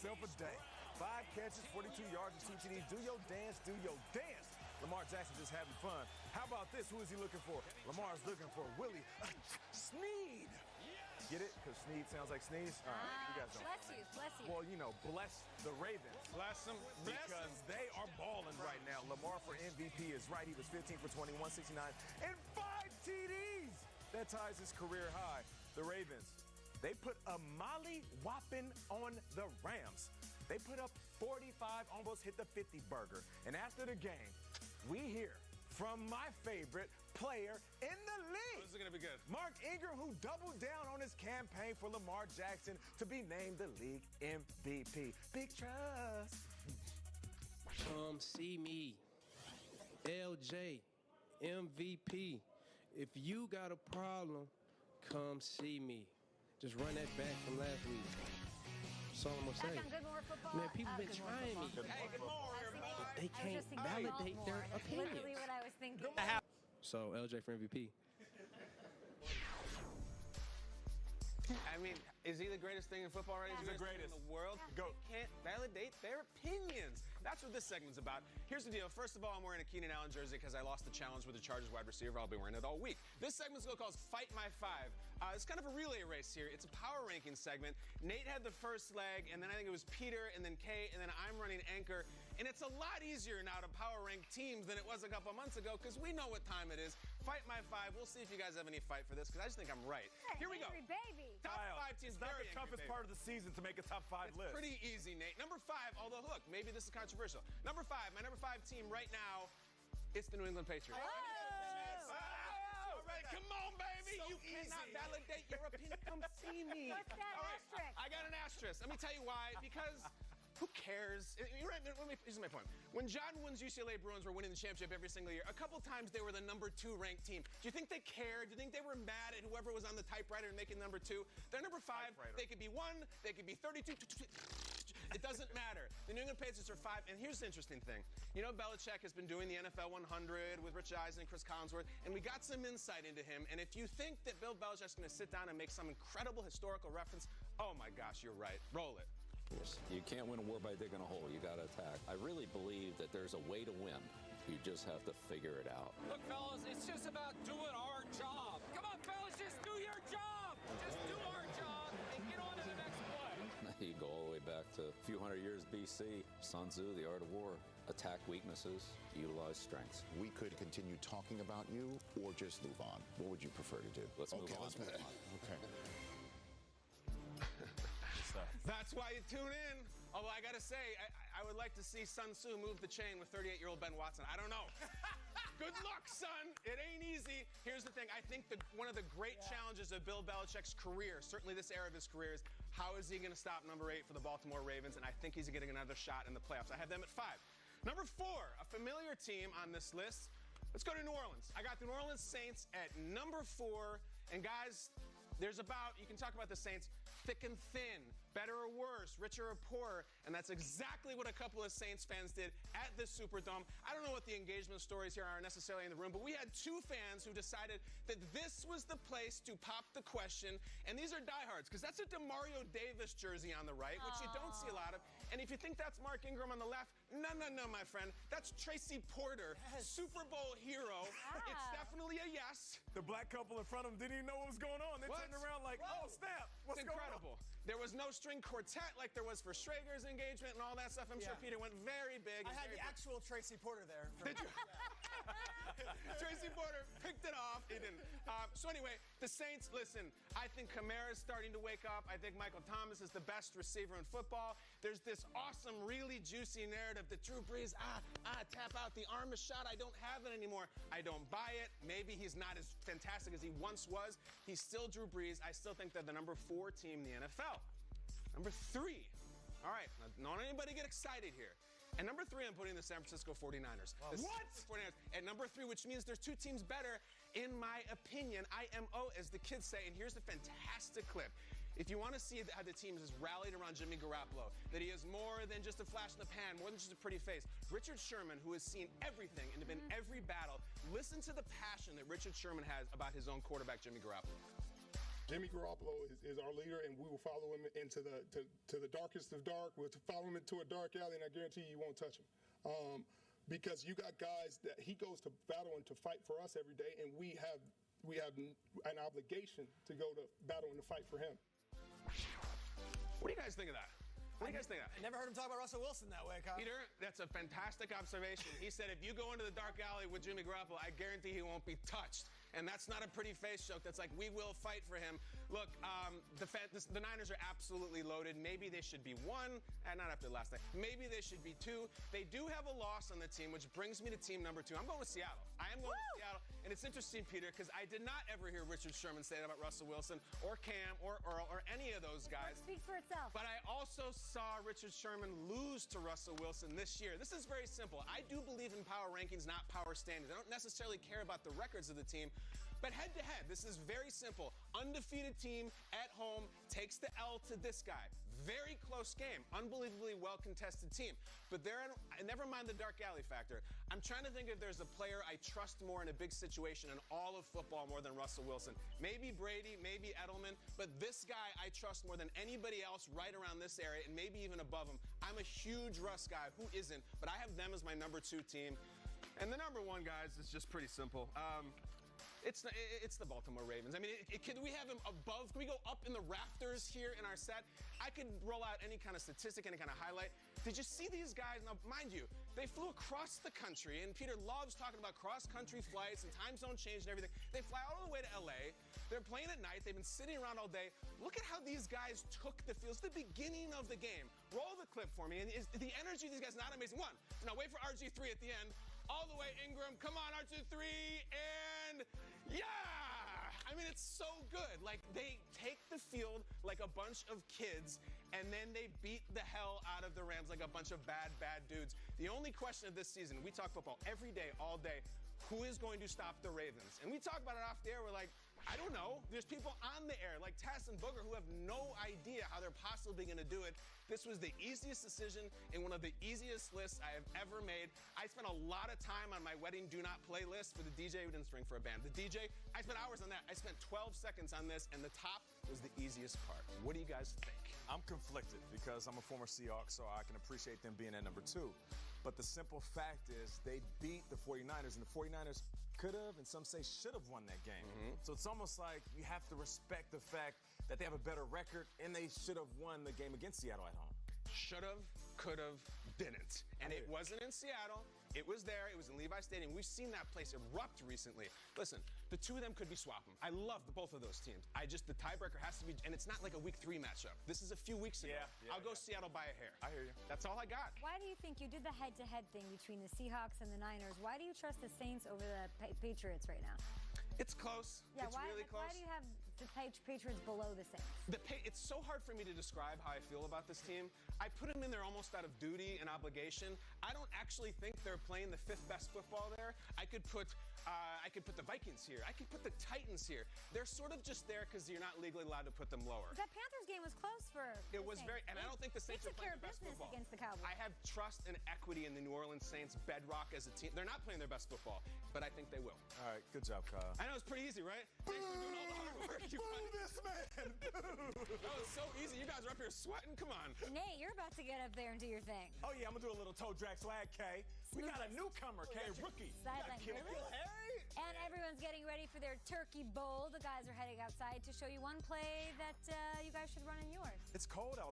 yourself a day. 5 catches, 42 yards, and 2 TDs. Do your dance, do your dance. Lamar Jackson just having fun. How about this? Who is he looking for? Lamar's looking for Willie Snead. Get it? Because Snead sounds like sneeze? All right, you guys don't. Bless you. Well, you know, bless the Ravens. Bless them. Because they are balling right now. Lamar for MVP is right. He was 15 for 20, 169, and 5 TDs. That ties his career high. The Ravens, they put a molly-whopping on the Rams. They put up 45, almost hit the 50 burger. And after the game, we hear from my favorite player in the league. This is going to be good. Mark Ingram, who doubled down on his campaign for Lamar Jackson to be named the league MVP. Big trust. Come see me. LJ, MVP. If you got a problem, come see me. Just run that back from last week. That's all I'm gonna say. Back on Good Morning Football. Man, people been trying me. Hey, good morning, everybody. They can't validate their That's literally opinions. what I was thinking. So, LJ for MVP. I mean, is he the greatest thing in football right now? He's the greatest. In the world. Go. They can't validate their opinions. That's what this segment's about. Here's the deal. First of all, I'm wearing a Keenan Allen jersey because I lost the challenge with the Chargers wide receiver. I'll be wearing it all week. This segment's going to call Fight My Five. It's kind of a relay race here. It's a power ranking segment. Nate had the first leg, and then I think it was Peter, and then Kay, and then I'm running anchor. And it's a lot easier now to power rank teams than it was a couple months ago because we know what time it is. Fight My Five. We'll see if you guys have any fight for this because I just think I'm right. Hey, Here we go. angry baby. Top 5 teams. It's not very the angry, toughest baby. part of the season to make a top 5 list. Pretty easy, Nate. Number 5, although look, maybe this is controversial. Number 5, my number 5 team right now, it's the New England Patriots. Oh! All right, come on, baby. So you cannot easy. validate your opinion. Come see me. What's that All right, asterisk? I got an asterisk. Let me tell you why. Because who cares? You're right. Here's my point. When John Wooden's UCLA Bruins were winning the championship every single year, a couple times they were the number 2 ranked team. Do you think they cared? Do you think they were mad at whoever was on the typewriter and making number 2? They're number 5. They could be 1. They could be 32. It doesn't matter. The New England Patriots are 5. And here's the interesting thing. You know, Belichick has been doing the NFL 100 with Rich Eisen and Chris Collinsworth, and we got some insight into him. And if you think that Bill Belichick's going to sit down and make some incredible historical reference, oh my gosh, you're right. Roll it. You can't win a war by digging a hole. You got to attack. I really believe that there's a way to win. You just have to figure it out. Look, fellas, it's just about doing our job. Come on, fellas, just do your job. Just do our job and get on to the next play. You go all the way back to a few hundred years BC. Sun Tzu, The Art of War. Attack weaknesses, utilize strengths. We could continue talking about you or just move on. What would you prefer to do? Let's move on. Let's move on. Okay. That's why you tune in. Although I gotta say, I would like to see Sun Tzu move the chain with 38-year-old Ben Watson. I don't know. Good luck, son. It ain't easy. Here's the thing. I think one of the great challenges of Bill Belichick's career, certainly this era of his career, is how is he going to stop number 8 for the Baltimore Ravens? And I think he's getting another shot in the playoffs. I have them at 5. Number 4, a familiar team on this list. Let's go to New Orleans. I got the New Orleans Saints at number 4. And guys, there's about, you can talk about the Saints, thick and thin, better or worse, richer or poorer, and that's exactly what a couple of Saints fans did at the Superdome. I don't know what the engagement stories here are necessarily in the room, but we had 2 fans who decided that this was the place to pop the question, and these are diehards, because that's a DeMario Davis jersey on the right, which you don't see a lot of, and if you think that's Mark Ingram on the left, no, my friend, that's Tracy Porter, Super Bowl hero. It's definitely a yes. The black couple in front of him didn't even know what was going on. They turned around like, oh, snap. What's It's going incredible. on? There was no string quartet like there was for Schrager's engagement and all that stuff. I'm sure Peter went very big. I had the actual Tracy Porter there. Did you? Tracy Porter picked it off. He didn't. So anyway, the Saints, listen, I think Kamara's starting to wake up. I think Michael Thomas is the best receiver in football. There's this awesome, really juicy narrative that Drew Brees, tap out the arm is shot. I don't have it anymore. I don't buy it. Maybe he's not as fantastic as he once was. He's still Drew Brees. I still think they're the number 4 team in the NFL. Number 3. All right, now, don't anybody get excited here. At number 3, I'm putting the San Francisco 49ers. What? 49ers. At number 3, which means there's 2 teams better, in my opinion. IMO, as the kids say. And here's the fantastic clip. If you want to see how the team has rallied around Jimmy Garoppolo, that he is more than just a flash in the pan, more than just a pretty face. Richard Sherman, who has seen everything and been in every battle, listen to the passion that Richard Sherman has about his own quarterback, Jimmy Garoppolo. Jimmy Garoppolo is our leader, and we will follow him into the darkest of dark. We'll follow him into a dark alley, and I guarantee you won't touch him. Because you got guys that he goes to battle and to fight for us every day, and we have an obligation to go to battle and to fight for him. What do you guys think of that? What do you guys think of that? I never heard him talk about Russell Wilson that way, Kyle. Peter, that's a fantastic observation. He said if you go into the dark alley with Jimmy Garoppolo, I guarantee he won't be touched. And that's not a pretty face joke. That's like, we will fight for him. Look, the Niners are absolutely loaded. Maybe they should be 1, and not after last night. Maybe they should be 2. They do have a loss on the team, which brings me to team number 2. I'm going with Seattle. I am going with Seattle. And it's interesting, Peter, because I did not ever hear Richard Sherman say that about Russell Wilson or Cam or Earl or any of those guys. Speak for itself. But I also saw Richard Sherman lose to Russell Wilson this year. This is very simple. I do believe in power rankings, not power standings. I don't necessarily care about the records of the team. But head-to-head, this is very simple. Undefeated team at home takes the L to this guy. Very close game. Unbelievably well-contested team. But never mind the dark alley factor. I'm trying to think if there's a player I trust more in a big situation in all of football more than Russell Wilson. Maybe Brady, maybe Edelman, but this guy I trust more than anybody else right around this area and maybe even above him. I'm a huge Russ guy. Who isn't? But I have them as my number 2 team. And the number 1, guys, is just pretty simple. It's the Baltimore Ravens. I mean, can we have him above? Can we go up in the rafters here in our set? I could roll out any kind of statistic, any kind of highlight. Did you see these guys? Now, mind you, they flew across the country, and Peter loves talking about cross-country flights and time zone change and everything. They fly all the way to L.A. They're playing at night. They've been sitting around all day. Look at how these guys took the field. It's the beginning of the game. Roll the clip for me. And the energy of these guys is not amazing. 1, now wait for RG3 at the end. All the way, Ingram. Come on, RG3, and yeah! I mean, it's so good. Like, they take the field like a bunch of kids, and then they beat the hell out of the Rams like a bunch of bad dudes. The only question of this season, we talk football every day, all day, who is going to stop the Ravens? And we talk about it off the air. We're like, I don't know. There's people on the air like Tess and Booger who have no idea how they're possibly going to do it. This was the easiest decision in one of the easiest lists I have ever made. I spent a lot of time on my wedding do not play list for the DJ who didn't string for a band. The DJ, I spent hours on that. I spent 12 seconds on this, and the top was the easiest part. What do you guys think? I'm conflicted because I'm a former Seahawk, so I can appreciate them being at number 2. But the simple fact is they beat the 49ers, and the 49ers could have, and some say should have won that game. So it's almost like you have to respect the fact that they have a better record, and they should have won the game against Seattle at home. Should have, could have, didn't. And it wasn't in Seattle. It was there. It was in Levi Stadium. We've seen that place erupt recently. Listen, the 2 of them could be swapping. I love both of those teams. The tiebreaker has to be, and it's not like a week 3 matchup. This is a few weeks ago. I'll go Seattle by a hair. I hear you. That's all I got. Why do you think you did the head-to-head thing between the Seahawks and the Niners? Why do you trust the Saints over the Patriots right now? It's close. Yeah, it's really close. Why do you have the Patriots below the Saints? It's so hard for me to describe how I feel about this team. I put them in there almost out of duty and obligation. I don't actually think they're playing the 5th best football there. I could put the Vikings here. I could put the Titans here. They're sort of just there because you're not legally allowed to put them lower. That Panthers game was close for It was very, and I don't think the Saints are playing their best football. Against the Cowboys. I have trust and equity in the New Orleans Saints bedrock as a team. They're not playing their best football, but I think they will. All right, good job, Kyle. I know it's pretty easy, right? Thanks for doing all the hard work. Boo this man! That was so easy. You guys are up here sweating. Come on. Nate, you're about to get up there and do your thing. Oh yeah, I'm gonna do a little toe drag swag, K. We got a newcomer, K, rookie. Sideline Harry. And everyone's getting ready for their turkey bowl. The guys are heading outside to show you one play that you guys should run in yours. It's cold out.